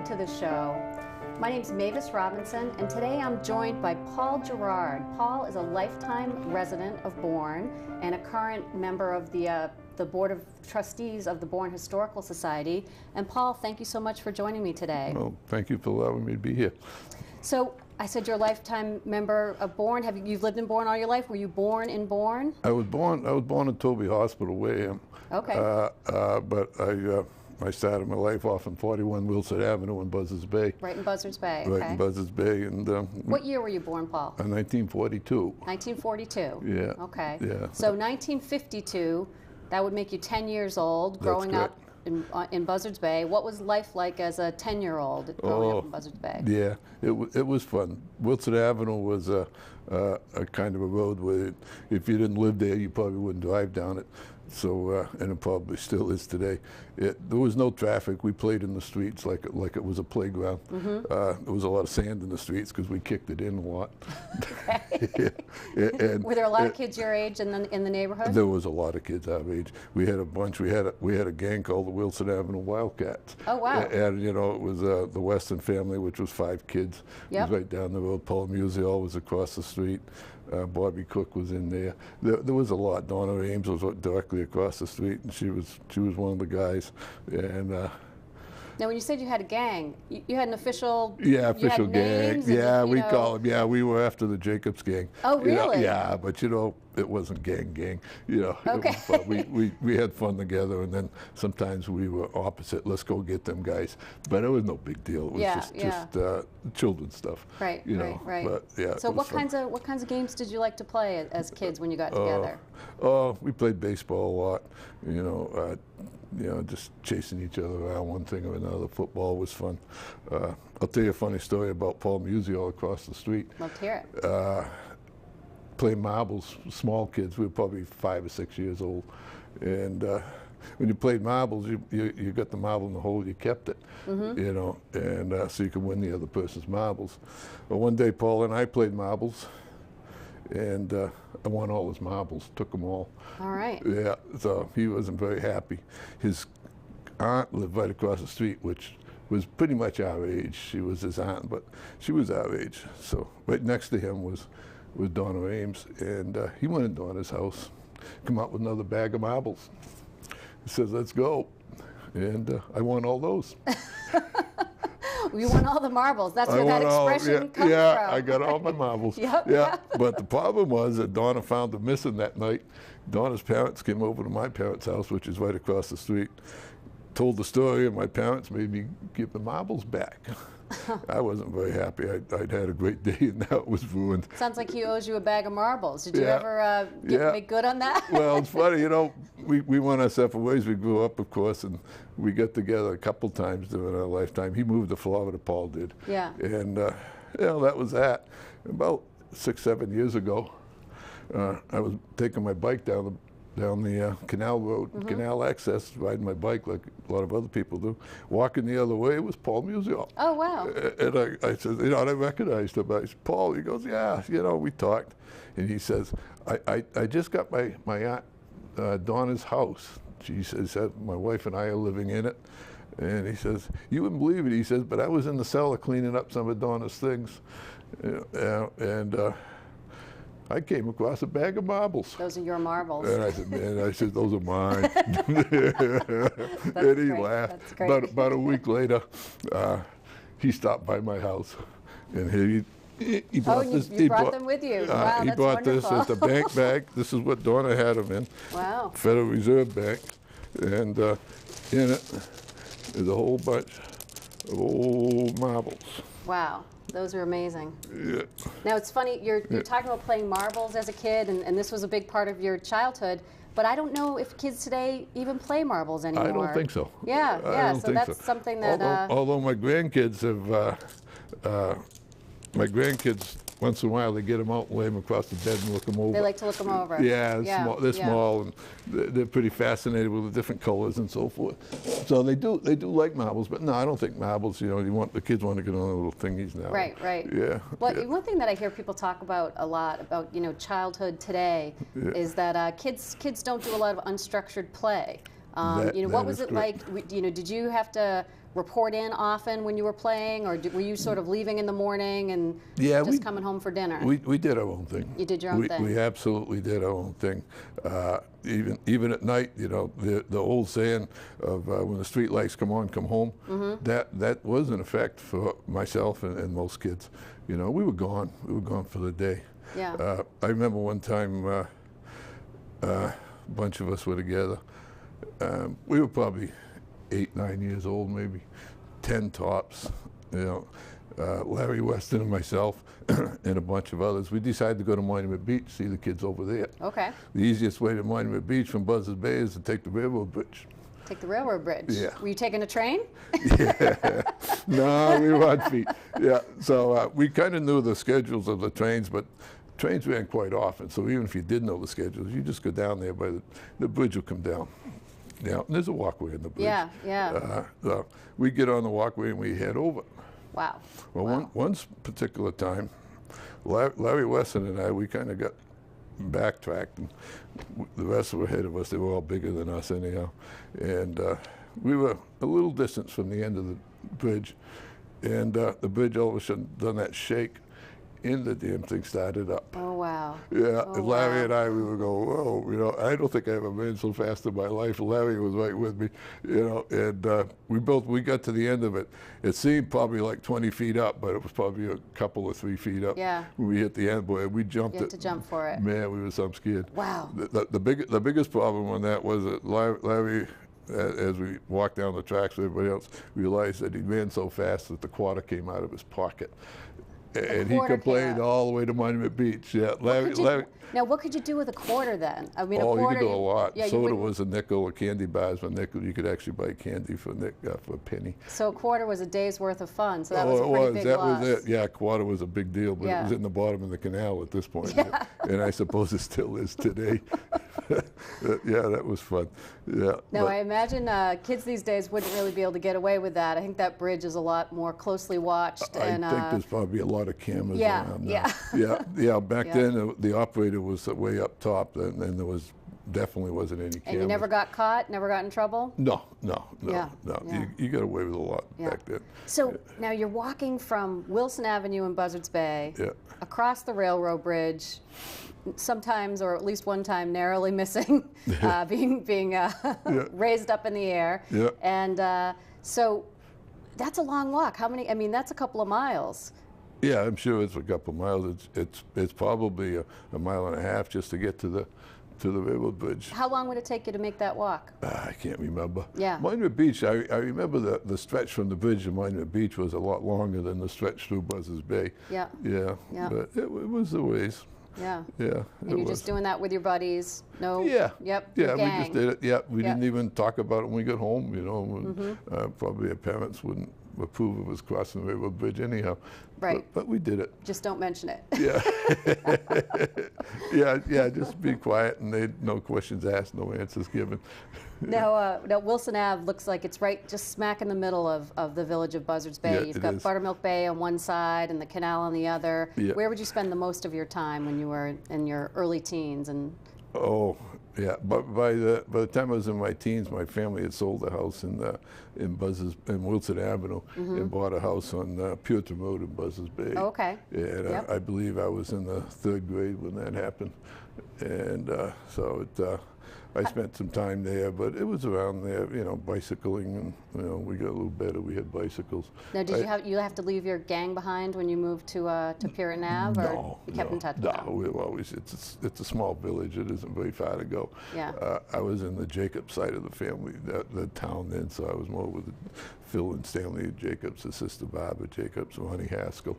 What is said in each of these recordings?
to the show. My name's Mavis Robinson, and today I'm joined by Paul Girard. Paul is a lifetime resident of Bourne and a current member of the Board of Trustees of the Bourne Historical Society. And Paul, thank you so much for joining me today. Well, thank you for allowing me to be here. So, I said you're a lifetime member of Bourne. You've lived in Bourne all your life? Were you born in Bourne? I was born in Toby Hospital, Wareham. Okay. But I started my life off in 41 Wilson Avenue in Buzzards Bay. Right in Buzzards Bay, Right okay. in Buzzards Bay. And what year were you born, Paul? In 1942. 1942? Yeah. Okay. Yeah. So 1952, that would make you 10 years old, growing up in Buzzards Bay. What was life like as a 10-year-old growing up in Buzzards Bay? Yeah, it was fun. Wilson Avenue was a kind of a road where if you didn't live there, you probably wouldn't drive down it. So, and it probably still is today. There was no traffic. We played in the streets like it was a playground. Mm-hmm. There was a lot of sand in the streets because we kicked it in a lot. Okay. And were there a lot of kids your age in the neighborhood? There was a lot of kids our age. We had a bunch. We had a gang called the Wilson Avenue Wildcats. Oh, wow. And you know, it was the Weston family, which was 5 kids. Yep. It was right down the road. Paul Musial was across the street. Bobby Cook was in there. There was a lot. Donna Ames was directly across the street, and she was one of the guys. And now, when you said you had a gang, you had an official. Yeah, official gang. Yeah, we call them. Yeah, we were after the Jacobs gang. Oh, really? You know, yeah, but you know, it wasn't gang. You know, okay. It was fun. We had fun together, and then sometimes we were opposite. Let's go get them guys. But it was no big deal. It was just children's stuff. Right. You know, right. But yeah. So what kinds of games did you like to play as kids when you got together? We played baseball a lot. You know, just chasing each other around, one thing or another. Football was fun. I'll tell you a funny story about Paul Musial across the street. Love to hear it. Playing marbles, small kids. We were probably 5 or 6 years old, and when you played marbles, you got the marble in the hole, you kept it. Mm-hmm. You know, and so you could win the other person's marbles. But one day, Paul and I played marbles, and I won all his marbles, took them all. All right. Yeah, so he wasn't very happy. His aunt lived right across the street, which was pretty much our age. She was his aunt, but she was our age. So right next to him was Donna Ames, and he went in Donna's house, come out with another bag of marbles. He says, "Let's go," and I won all those. You won all the marbles. That's where that expression comes from. Yeah, I got all my marbles. Yep. Yeah, but the problem was that Donna found them missing that night. Donna's parents came over to my parents' house, which is right across the street, told the story, and my parents made me give the marbles back. I wasn't very happy. I'd had a great day, and now it was ruined. Sounds like he owes you a bag of marbles. Did you ever make good on that? Well, it's funny, you know, we went our separate ways. We grew up, of course, and we got together a couple times during our lifetime. He moved to Florida, Paul did. Yeah. And, you know, that was that. About 6, 7 years ago, I was taking my bike down the canal road, mm-hmm. Canal access, riding my bike like a lot of other people do. Walking the other way was Paul Musial. Oh, wow. And I said, you know, and I recognized him. I said, "Paul," he goes, "Yeah, you know, we talked." And he says, I just got my aunt Donna's house. She said, "My wife and I are living in it." And he says, "You wouldn't believe it," he says, "but I was in the cellar cleaning up some of Donna's things." And I came across a bag of marbles. Those are your marbles. And I said, "Those are mine." And he laughed. That's great. About a week later, he stopped by my house, and he brought this. You brought them with you. Wow, he that's brought wonderful. this as the bank bag. This is what Donna had them in. Wow. Federal Reserve Bank, and in it is a whole bunch of old marbles. Wow. Those are amazing. Yeah. Now, it's funny, you're talking about playing marbles as a kid, and this was a big part of your childhood, but I don't know if kids today even play marbles anymore. I don't think so. Yeah, so that's something that... Although my grandkids have, my grandkids, once in a while, they get them out and lay them across the bed and look them over. They like to look them over. Yeah, they're small, and they're pretty fascinated with the different colors and so forth. So they do like marbles, but no, I don't think marbles, you know, the kids want to get on the little thingies now. Right. Yeah. Well, one thing that I hear people talk about a lot about, you know, childhood today is that kids don't do a lot of unstructured play. You know, what was it like? You know, did you have to report in often when you were playing, or were you sort of leaving in the morning and just coming home for dinner? We did our own thing. You did your own thing? We absolutely did our own thing. Even at night, you know, the old saying of when the street lights come on, come home, that was in effect for myself and most kids. You know, we were gone. We were gone for the day. Yeah. I remember one time a bunch of us were together. We were probably 8, 9 years old, maybe 10 tops. You know, Larry Weston and myself and a bunch of others. We decided to go to Monument Beach, see the kids over there. Okay. The easiest way to Monument Beach from Buzzards Bay is to take the railroad bridge. Take the railroad bridge. Yeah. Were you taking a train? Yeah. No, we were on feet. Yeah. So we kind of knew the schedules of the trains, but trains ran quite often. So even if you did know the schedules, you just go down there by the bridge will come down. Yeah, and there's a walkway in the bridge. Yeah, yeah. We get on the walkway and we head over. Wow. Well, wow. One particular time, Larry Weston and I, we kind of got backtracked, and the rest were ahead of us. They were all bigger than us anyhow. And we were a little distance from the end of the bridge, and the bridge all of a sudden done that shake, and the damn thing started up. Oh, wow. Yeah, oh, and Larry wow. and I, we were going, whoa, you know, I don't think I ever ran so fast in my life. Larry was right with me, you know, and we got to the end of it. It seemed probably like 20 feet up, but it was probably a couple or 3 feet up. Yeah. When we hit the end, boy, we jumped you had to jump for it. Man, we were so scared. Wow. The biggest problem on that was that Larry, as we walked down the tracks with everybody else, realized that he ran so fast that the quarter came out of his pocket. And he complained all the way to Monument Beach. Yeah, Larry. Now, what could you do with a quarter then? I mean, oh, a quarter. You could do a lot. Yeah, Soda was a nickel, or candy bars were a nickel. You could actually buy candy for a penny. So a quarter was a day's worth of fun. So that was a pretty big that loss. was it. Yeah, a quarter was a big deal, but it was in the bottom of the canal at this point. Yeah. And I suppose it still is today. Yeah, that was fun. Yeah. No, I imagine kids these days wouldn't really be able to get away with that. I think that bridge is a lot more closely watched. I think there's probably a lot of cameras around now. Yeah. Back then, the operator was way up top, and there was definitely wasn't any cameras. And you never got caught? Never got in trouble? No. Yeah. You got away with a lot back then. So now you're walking from Wilson Avenue in Buzzards Bay across the railroad bridge, sometimes, or at least one time, narrowly missing, being raised up in the air. Yeah. And so that's a long walk. How many? I mean, that's a couple of miles. Yeah, I'm sure it's a couple of miles. It's probably a mile and a half just to get to the railroad bridge. How long would it take you to make that walk? I can't remember. Yeah. Monument Beach, I remember the stretch from the bridge to Monument Beach was a lot longer than the stretch through Buzzards Bay. Yeah. Yeah. But it was a ways. Yeah. Yeah. And you're just doing that with your buddies? No? Yeah. Yep. Yeah, gang. we just did it. Yeah, we didn't even talk about it when we got home, you know. Probably our parents wouldn't approve of us crossing the railroad bridge anyhow. Right. But we did it. Just don't mention it. Yeah. Yeah, just be quiet, and no questions asked, no answers given. Now Wilson Ave looks like it's right just smack in the middle of the village of Buzzards Bay. Yeah, You've got Buttermilk Bay on one side and the canal on the other. Yeah. Where would you spend the most of your time when you were in your early teens? Oh, yeah. But by the time I was in my teens, my family had sold a house in Wilson Avenue and bought a house on Puritan Road in Buzzards Bay. Oh, okay. And I believe I was in the 3rd grade when that happened, and I spent some time there, but it was around there, you know, bicycling, and we got a little better. We had bicycles. Now, did you have to leave your gang behind when you moved to Puritan Ave, or you kept in touch with them? No, we were always. It's a small village. It isn't very far to go. Yeah. I was in the Jacobs side of the family, the town then, so I was more with Phil and Stanley Jacobs, his sister Barbara Jacobs, Ronnie Haskell.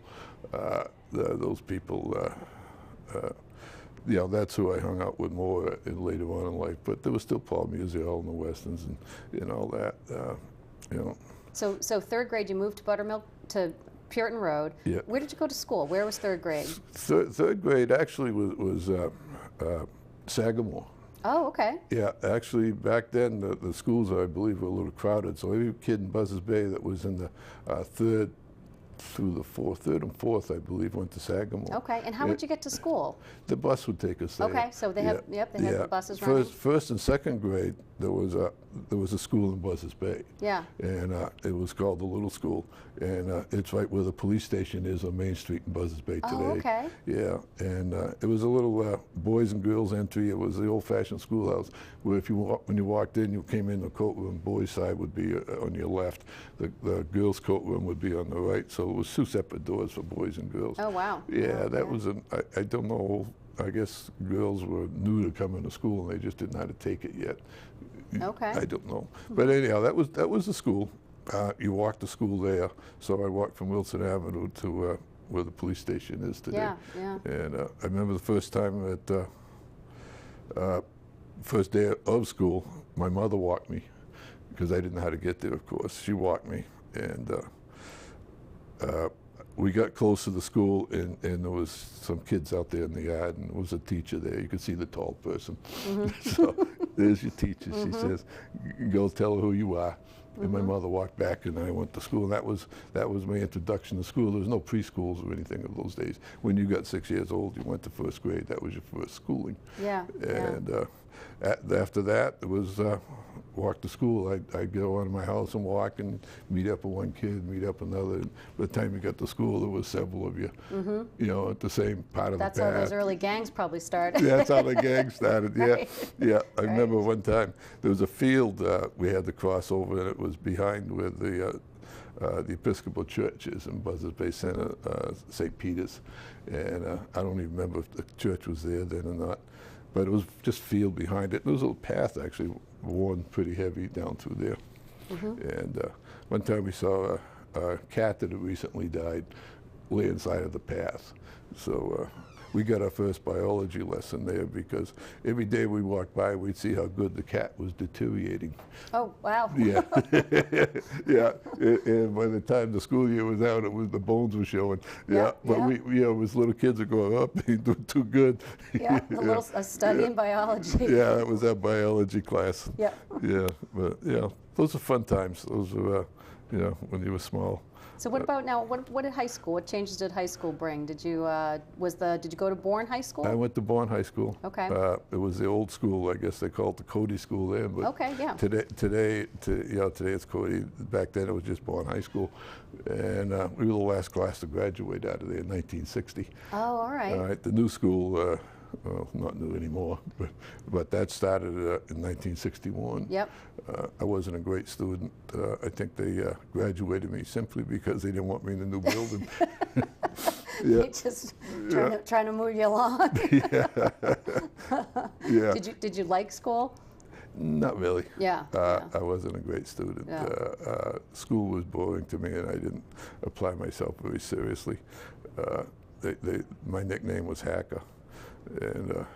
Those people. That's who I hung out with more later on in life. But there was still Paul Musial and the Westons and all that. So 3rd grade, you moved to Puritan Road. Yeah. Where did you go to school? Where was 3rd grade? Third grade actually was Sagamore. Oh, okay. Yeah, actually back then the schools, I believe, were a little crowded. So every kid in Buzzards Bay that was in the 3rd through the third and fourth, I believe, went to Sagamore. Okay, and how would you get to school? The bus would take us there. Okay, so they have, yep, they have the buses running. First and second grade, there was a school in Buzzards Bay. Yeah. And it was called the Little School, and it's right where the police station is on Main Street in Buzzards Bay today. Oh, okay. Yeah, and it was a little boys and girls entry. It was the old-fashioned schoolhouse where when you walked in, you came in the coat room. Boys' side would be on your left. The girls' coat room would be on the right. So it was two separate doors for boys and girls. Oh, wow. Yeah, that was I don't know. I guess girls were new to coming to school and they just didn't know how to take it yet. Okay. I don't know. But anyhow, that was the school. You walked to school there. So I walked from Wilson Avenue to where the police station is today. Yeah, yeah. And I remember the first time first day of school, my mother walked me because I didn't know how to get there, of course. She walked me, and we got close to the school, and there was some kids out there in the yard, and there was a teacher there. You could see the tall person. So there's your teacher. She says, "Go tell her who you are." And my mother walked back, and I went to school. And that was my introduction to school. There was no preschools or anything in those days. When you got 6 years old, you went to first grade. That was your first schooling. Yeah. And after that, it was walk to school. I'd go out of my house and walk and meet up with one kid, meet up another. And by the time you got to school, there was several of you, you know, at the same part of the path. That's how those early gangs probably started. Yeah, that's how the gang started. Yeah, Right. yeah. I remember one time there was a field we had to cross over, and it was behind where the Episcopal church is in Buzzards Bay Center, St. Peter's, and I don't even remember if the church was there then or not. But it was just field behind it. There was a little path actually worn pretty heavy down through there. And one time we saw a cat that had recently died lay inside of the path. So we got our first biology lesson there because every day we walked by, we'd see how good the cat was deteriorating. Oh, wow. Yeah, yeah. And by the time the school year was out, the bones were showing. Yeah, but we, you know, as little kids are growing up, they do too good. Yeah, a study in biology. Yeah, that was our biology class. Yeah. Yeah, but yeah, those are fun times. Those are, you know, when you were small. So what about now? What did high school? What changes did high school bring? Did you did you go to Bourne High School? I went to Bourne High School. Okay. It was the old school, I guess they call it the Cody School there. But okay, yeah. Today it's Cody. Back then it was just Bourne High School, and we were the last class to graduate out of there in 1960. Oh, all right. All right. The new school. Well, not new anymore, but that started in 1961. Yep. I wasn't a great student. I think they graduated me simply because they didn't want me in the new building. Yeah. Just trying to move you along. Yeah. Yeah. Did you like school? Not really. Yeah. I wasn't a great student. Yeah. School was boring to me, and I didn't apply myself very seriously. My nickname was Hacker. And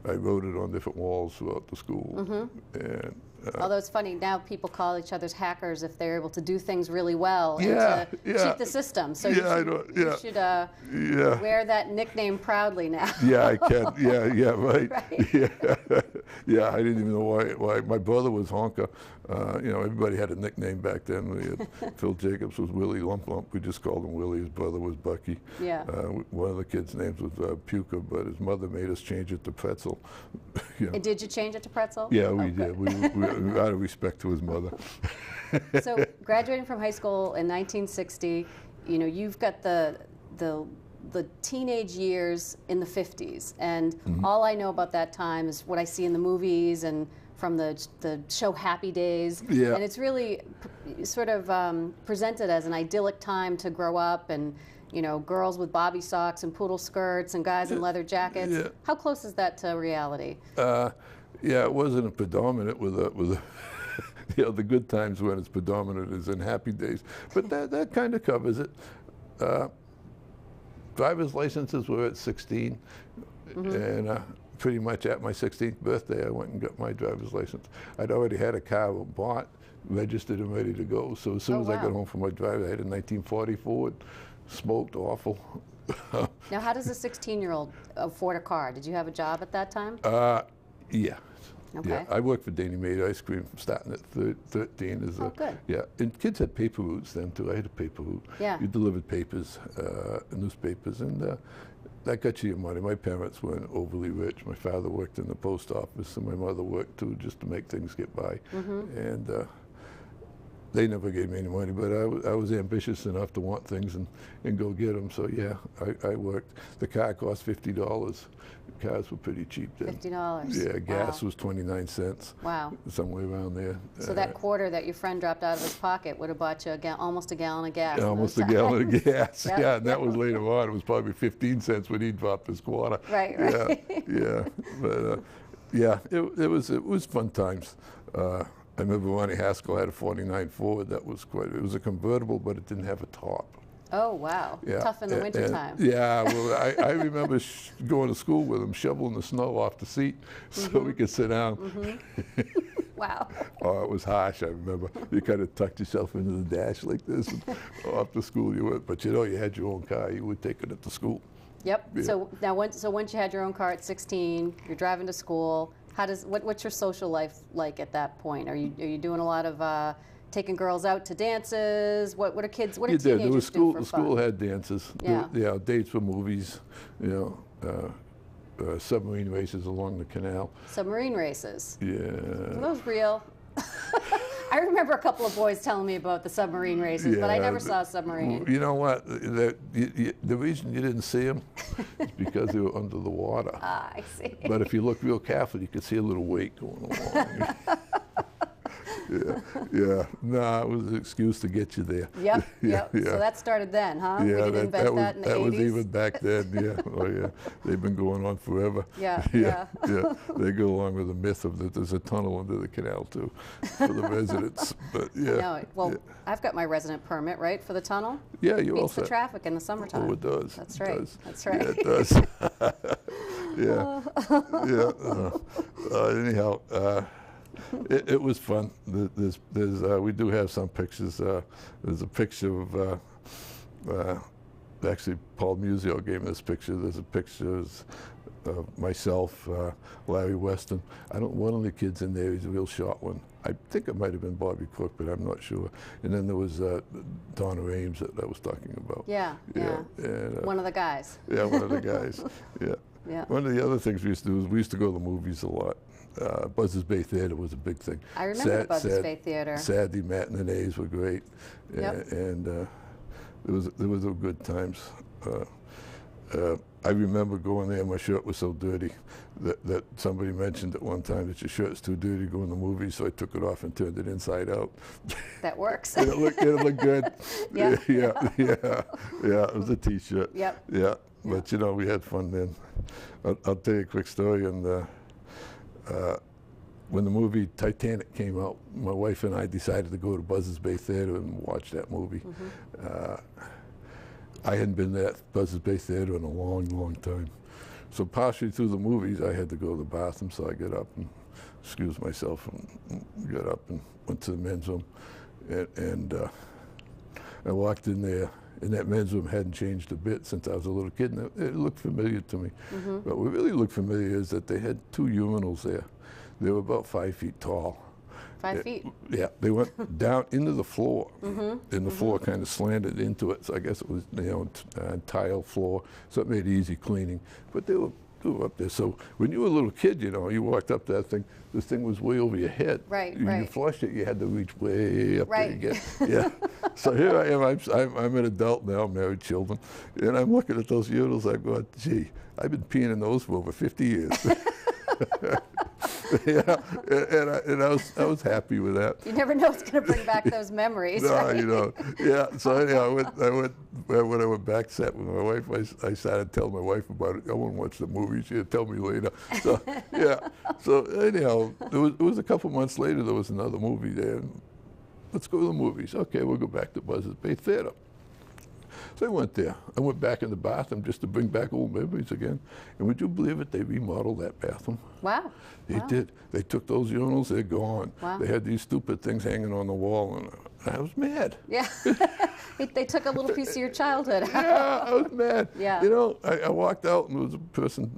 I wrote it on different walls throughout the school. And although it's funny, now people call each other's hackers if they're able to do things really well and to cheat the system. So you should wear that nickname proudly now. Yeah, I can. Yeah, right. Right. Yeah, I didn't even know why. My brother was Honker. You know, everybody had a nickname back then. We had Phil Jacobs was Willie Lump Lump. We just called him Willie. His brother was Bucky. Yeah. One of the kids' names was Puka, but his mother made us change it to Pretzel. You know. And did you change it to Pretzel? Yeah, we did. We out of respect to his mother. So graduating from high school in 1960, you know, you've got the teenage years in the 50s, and all I know about that time is what I see in the movies and from the show Happy Days. Yeah. And it's really sort of presented as an idyllic time to grow up, and you know, girls with bobby socks and poodle skirts and guys in leather jackets. Yeah. How close is that to reality? Yeah, it wasn't a predominant with a you know, the good times when it's predominant is in Happy Days, but that kind of covers it. Driver's licenses were at 16, and pretty much at my 16th birthday, I went and got my driver's license. I'd already had a car bought, registered, and ready to go. So as soon as I got home from my drive, I had a 1940 Ford, smoked awful. Now, how does a 16-year-old afford a car? Did you have a job at that time? Yeah. Okay. Yeah, I worked for Danny Made Ice Cream starting at 13. As good. Yeah, and kids had paper routes then too. I had a paper route. Yeah. You delivered papers, newspapers, and that got you your money. My parents weren't overly rich. My father worked in the post office, and my mother worked too, just to make things get by. And they never gave me any money, but I was ambitious enough to want things and go get them. So yeah, I worked. The car cost $50. Cars were pretty cheap then. $50. Yeah, gas was 29 cents. Wow. Somewhere around there. So that quarter that your friend dropped out of his pocket would have bought you almost a gallon of gas. Almost a gallon of gas. Yep. Yeah, and that was later on. It was probably 15 cents when he dropped his quarter. Right. Yeah. But yeah, it was fun times. I remember Ronnie Haskell had a 49 Ford. That was it was a convertible, but it didn't have a top. Oh, wow. Yeah. Tough in the wintertime. Yeah, well, I remember going to school with him, shoveling the snow off the seat so we could sit down. Wow. Oh, it was harsh, I remember. You kind of tucked yourself into the dash like this, and off to school you went. But you know, you had your own car, you would take it to school. Yep. Yeah. So now, once you had your own car at 16, you're driving to school. What's your social life like at that point? Are you doing a lot of taking girls out to dances? What are kids? What do teenagers There was do for the fun? school had dances. Yeah. Dates for movies. Submarine races along the canal. Submarine races. Yeah. Are those real? I remember a couple of boys telling me about the submarine races, but I never saw a submarine. You know what? The reason you didn't see them is because they were under the water. Ah, I see. But if you look real careful, you could see a little wake going along. Yeah. No, it was an excuse to get you there. Yep. Yeah. So that started then, huh? Yeah, We didn't invent that in the 80s? That was even back then, yeah. Oh, yeah. They've been going on forever. Yeah. They go along with the myth of that there's a tunnel under the canal, too, for the residents. But, yeah. No, well, I've got my resident permit, right, for the tunnel? Yeah, you Beats also. the traffic in the summertime. Oh, it does. That's right. It does. That's right. Yeah, it does. Anyhow, it was fun. We do have some pictures. There's a picture of, actually, Paul Musio gave me this picture. There's a picture of myself, Larry Weston. One of the kids in there, he's a real short one. I think it might have been Bobby Cook, but I'm not sure. And then there was Donna Ames that I was talking about. Yeah. And, one of the guys. Yeah, one of the guys. Yeah. One of the other things we used to do is we used to go to the movies a lot. Buzzards Bay Theater was a big thing. I remember the Buzzards Bay Theater. Saturday matinees were great, and there was good times. I remember going there. My shirt was so dirty that somebody mentioned at one time that your shirt's too dirty to go in the movies, so I took it off and turned it inside out. That works. It looked good. Yeah. Yeah. It was a T-shirt. Yep. Yeah. But you know, we had fun then. I'll tell you a quick story. And when the movie Titanic came out, my wife and I decided to go to Buzzards Bay Theater and watch that movie. I hadn't been to that Buzzards Bay Theater in a long, long time. So partially through the movies, I had to go to the bathroom, so I got up and excused myself and got up and went to the men's room. And I walked in there, and that men's room hadn't changed a bit since I was a little kid, and it looked familiar to me. But what really looked familiar is that they had two urinals there. They were about 5 feet tall. 5 feet? Yeah, they went down into the floor, and the floor kind of slanted into it, so I guess it was, tile floor, so it made easy cleaning. But they were up there. So when you were a little kid, you walked up to that thing, this thing was way over your head. Right, You flushed it, you had to reach way up right. there again. Yeah. So here I am, I'm an adult now, married, children, and I'm looking at those urinals, I'm going, gee, I've been peeing in those for over 50 years. Yeah, and I was happy with that. You never know what's going to bring back those memories. No, right? Yeah. So anyhow, when I went back set with my wife, I started telling my wife about it. I want to watch the movie. She'd tell me later. So yeah. So anyhow, it was a couple months later. There was another movie there. Let's go to the movies. Okay, we'll go back to Buzzards Bay Theater. So I went there. I went back in the bathroom just to bring back old memories again. And would you believe it? They remodeled that bathroom. Wow. They did. They took those urinals, they're gone. Wow. They had these stupid things hanging on the wall, and I was mad. Yeah. They took a little piece of your childhood. Yeah, I was mad. Yeah. I walked out, and there was a person,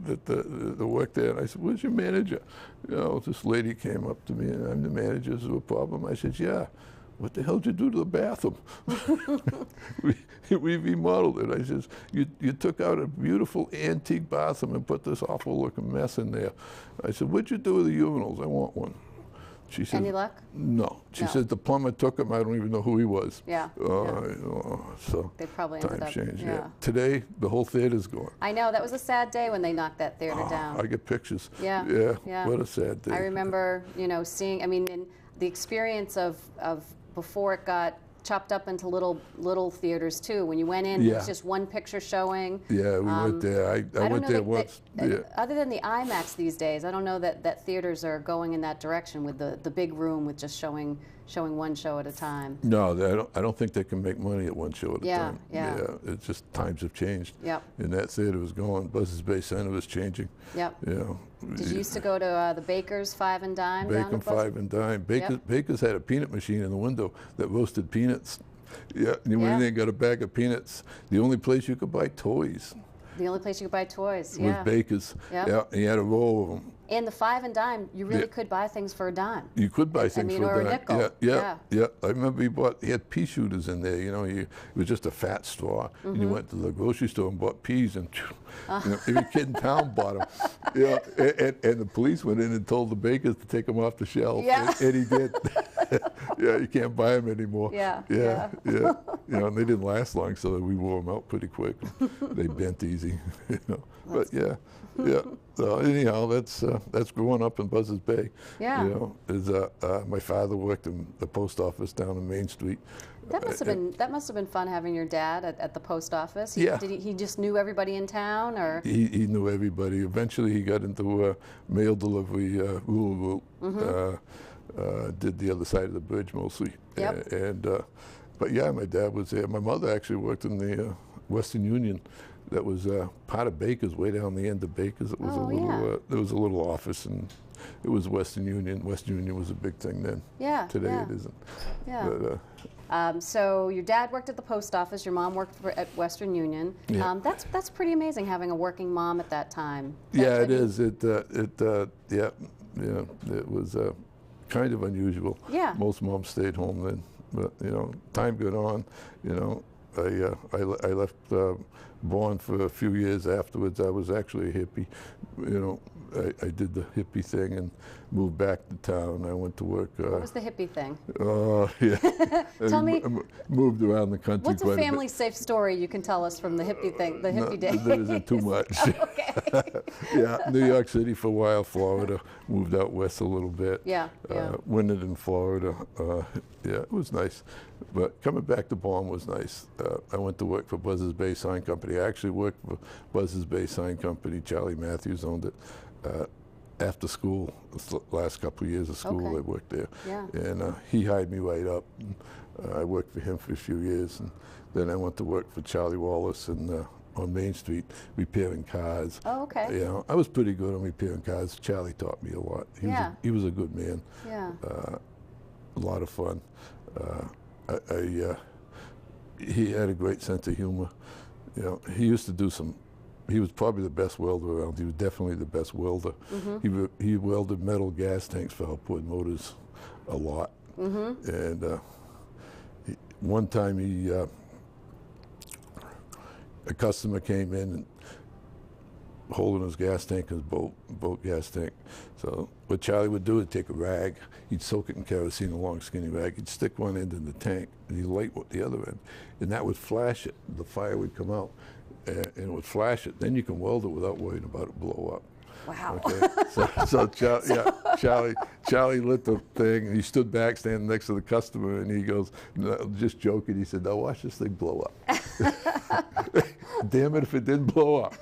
that worked there, and I said, "Where's your manager?" You know, this lady came up to me, and I'm the manager. Is there a problem? I said, "Yeah." "What the hell did you do to the bathroom?" we remodeled it. I says, you took out a beautiful antique bathroom and put this awful looking mess in there. I said, "What'd you do with the urinals? I want one." She said, "Any luck?" "No." She said, "The plumber took him. I don't even know who he was." Yeah. So they probably ended up. Changed. Yeah. Today, the whole theater's gone. I know, that was a sad day when they knocked that theater down. I get pictures. Yeah. What a sad day. I remember, seeing. I mean, in the experience of before it got chopped up into little theaters too. When you went in, it was just one picture showing. Yeah, we went there. I went there once. Other than the IMAX these days, I don't know that theaters are going in that direction with the big room with just showing one show at a time. No, I don't think they can make money at one show at a time. Yeah. It's just times have changed. Yep. And that theater was going. Buzzards Bay Center was changing. Yep. You know, Did you used to go to the Baker's 5 and Dime? Bacon 5 and Dime. Baker's had a peanut machine in the window that roasted peanuts. Yeah, you went in there and got a bag of peanuts. The only place you could buy toys. The only place you could buy toys, was Baker's. Yep. Yeah, and you had a roll of them. And the 5 and Dime, you really could buy things for a dime. You could buy things for or a dime. A nickel. Yeah. I remember he had pea shooters in there. You know, it was just a fat straw. And you went to the grocery store and bought peas, and every kid in town bought them. Yeah, and the police went in and told the bakers to take them off the shelf. Yeah. And he did. Yeah, you can't buy them anymore. Yeah. You know, and they didn't last long, so we wore them out pretty quick. They bent easy. You know, but yeah. So anyhow, that's growing up in Buzzards Bay. Yeah. You know, my father worked in the post office down on Main Street. That must have been fun having your dad at the post office. Yeah. Did he just knew everybody in town, or? He knew everybody. Eventually, he got into mail delivery, rural route. Did the other side of the bridge mostly. Yep. But yeah, my dad was there. My mother actually worked in the Western Union. That was part of Baker's, way down the end of Baker's. It was there was a little office, and it was Western Union. Western Union was a big thing then. Yeah. Today it isn't. Yeah. But, so your dad worked at the post office. Your mom worked at Western Union. Yeah. That's pretty amazing, having a working mom at that time. It is. It was kind of unusual. Yeah. Most moms stayed home then, but time got on. I left Bourne for a few years afterwards. I was actually a hippie. I did the hippie thing and moved back to town. I went to work. What was the hippie thing? Tell me. Moved around the country. What's a family-safe story you can tell us from the hippie thing, the hippie days? There isn't too much. Okay. Yeah, New York City for a while, Florida. Moved out west a little bit. Yeah. Wintered in Florida. It was nice. But coming back to Bourne was nice. I went to work for Buzzards Bay Sign Company. I actually worked for Buzzards Bay Sign Company. Charlie Matthews owned it. After school, the last couple of years of school, I worked there. Yeah. And he hired me right up. I worked for him for a few years. And then I went to work for Charlie Wallace on Main Street, repairing cars. Oh, okay. I was pretty good on repairing cars. Charlie taught me a lot. He was a good man. Yeah. A lot of fun. He had a great sense of humor. He used to do he was probably the best welder around. He was definitely the best welder. Mm-hmm. He welded metal gas tanks for Upward Motors a lot. Mm-hmm. And one time a customer came in and holding his gas tank, his boat gas tank. So what Charlie would do is take a rag, he'd soak it in kerosene, a long skinny rag, he'd stick one end in the tank, and he'd light the other end, and that would flash it. The fire would come out, and it would flash it. Then you can weld it without worrying about it blow up. Wow. Okay. So Charlie lit the thing, and he stood back standing next to the customer, and he goes, just joking, he said, "Now watch this thing blow up." Damn it if it didn't blow up.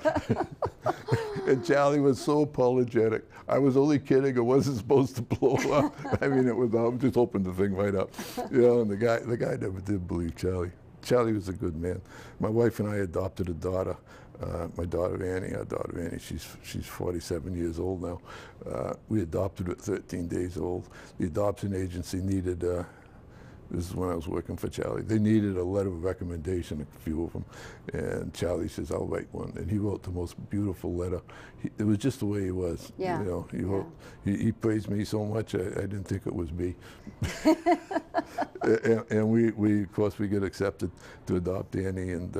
And Charlie was so apologetic. I was only kidding, it wasn't supposed to blow up. I mean, I was just opened the thing right up. And the guy never did believe Charlie. Charlie was a good man. My wife and I adopted a daughter. My daughter Annie, she's 47 years old now. We adopted her at 13 days old. The adoption agency needed This is when I was working for Charlie. They needed a letter of recommendation, a few of them, and Charlie says, "I'll write one." And he wrote the most beautiful letter. It was just the way he was. Yeah. You know, he praised me so much, I didn't think it was me. and we of course we get accepted to adopt Annie, and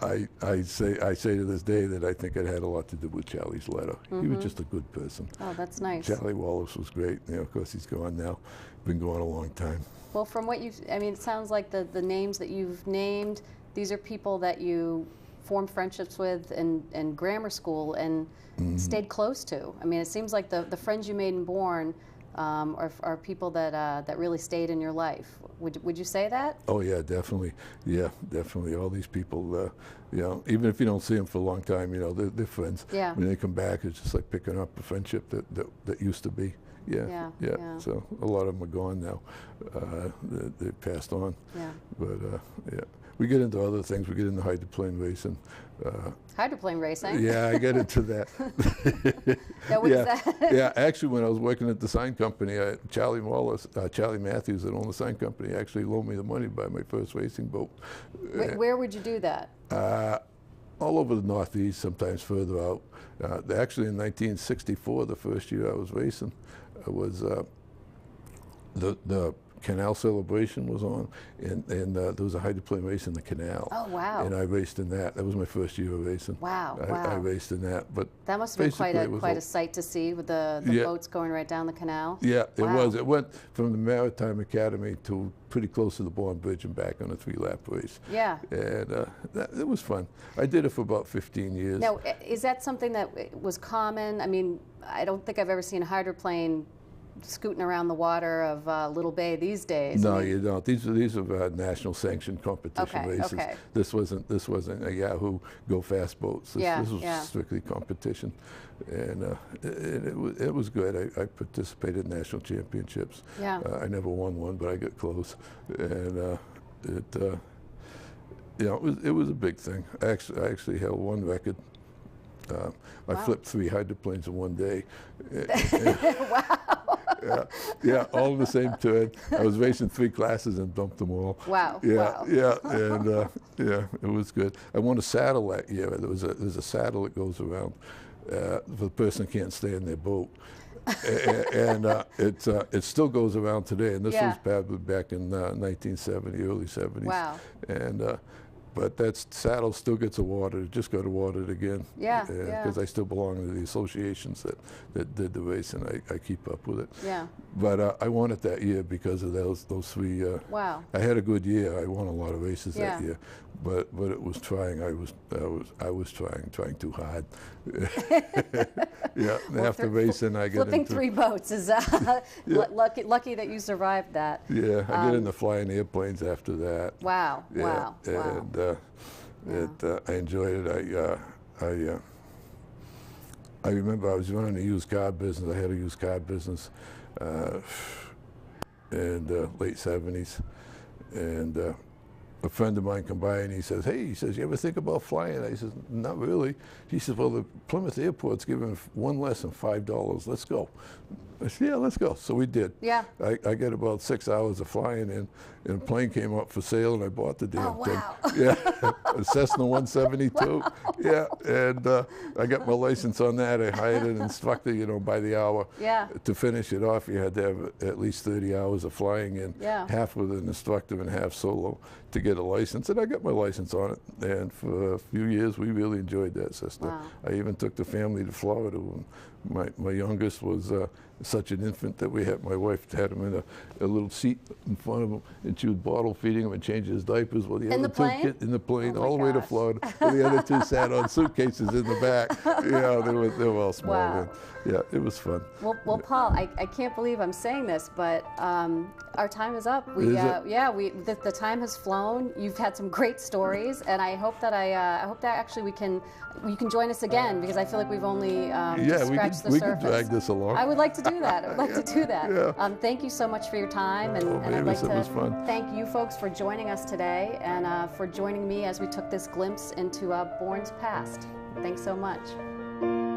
I say to this day that I think it had a lot to do with Charlie's letter. He was just a good person. Oh, that's nice. Charlie Wallace was great. You know, of course he's gone now. Been gone a long time. Well, from what I mean, it sounds like the names that you've named, these are people that you formed friendships with in grammar school and stayed close to. I mean, it seems like the friends you made in Bourne are people that really stayed in your life. Would you say that? Oh yeah, definitely. Yeah, definitely. All these people, you know, even if you don't see them for a long time, you know, they're friends. Yeah. When they come back, it's just like picking up a friendship that used to be. Yeah. So a lot of them are gone now. They passed on. Yeah. But yeah, we get into other things. We get into hydroplane racing. Hydroplane racing? Yeah, I get into that. Now, what is that? Yeah, actually, when I was working at the sign company, Charlie Matthews, that owned the sign company, actually loaned me the money to buy my first racing boat. Where would you do that? All over the Northeast, sometimes further out. Actually, in 1964, the first year I was racing, was the canal celebration was on, and there was a hydroplane race in the canal. Oh, wow. And I raced in that. That was my first year of racing. Wow, I raced in that. But that must have been quite a sight to see, with the boats going right down the canal. Yeah, it was. It went from the Maritime Academy to pretty close to the Bourne Bridge and back on a 3-lap race. Yeah. And it was fun. I did it for about 15 years. Now, is that something that was common? I mean, I don't think I've ever seen a hydroplane scooting around the water of Little Bay these days. No, you don't. These are national sanctioned competition races. Okay. This wasn't a Yahoo go fast boats. This was strictly competition, and it was good. I participated in national championships. Yeah. I never won one, but I got close, and it was a big thing. I actually held one record. I flipped 3 hydroplanes in one day. Wow. Yeah, all in the same turn. I was racing 3 classes and dumped them all. Wow. Yeah, and it was good. I won a saddle that year. There's a saddle that goes around for the person who can't stay in their boat. And it still goes around today. And this was back in 1970, early 70s. Wow. And but that saddle still gets awarded. It just got awarded again. Yeah. Because I still belong to the associations that did the race, and I keep up with it. Yeah. But I won it that year because of those 3. Wow. I had a good year. I won a lot of races that year, but it was trying. I was trying too hard. Yeah. Well, after racing, I get flipping 3 boats is lucky that you survived that. Yeah. I get into flying airplanes after that. Wow. Yeah. Wow. And I enjoyed it. I remember I was running a used car business. I had a used car business in the late 70s, and a friend of mine come by and he says, "Hey," he says, "you ever think about flying?" I says, "Not really." He says, "Well, the Plymouth Airport's giving one lesson, $5. Let's go." I said, "Yeah, let's go." So we did. Yeah. I got about 6 hours of flying in, and a plane came up for sale, and I bought the damn thing. Yeah, a Cessna 172. Wow. Yeah, and I got my license on that. I hired an instructor, by the hour. Yeah. To finish it off, you had to have at least 30 hours of flying in, half with an instructor and half solo, to get a license. And I got my license on it, and for a few years, we really enjoyed that Cessna. Wow. I even took the family to Florida. My youngest was such an infant that my wife had him in a little seat in front of him, and she was bottle feeding him and changing his diapers. Well, the other 2 kids in the plane, all the way to Florida. Well, the other 2 sat on suitcases in the back. They were all small. Wow. Yeah, it was fun. Well, Paul, I can't believe I'm saying this, but our time is up. The time has flown. You've had some great stories, and I hope that actually you can join us again, because I feel like we've only just scratched the surface. We can drag this along. I would like to do that. I would like to do that. Yeah. Thank you so much for your time, and I'd like to thank you folks for joining us today, and for joining me as we took this glimpse into Bourne's past. Thanks so much.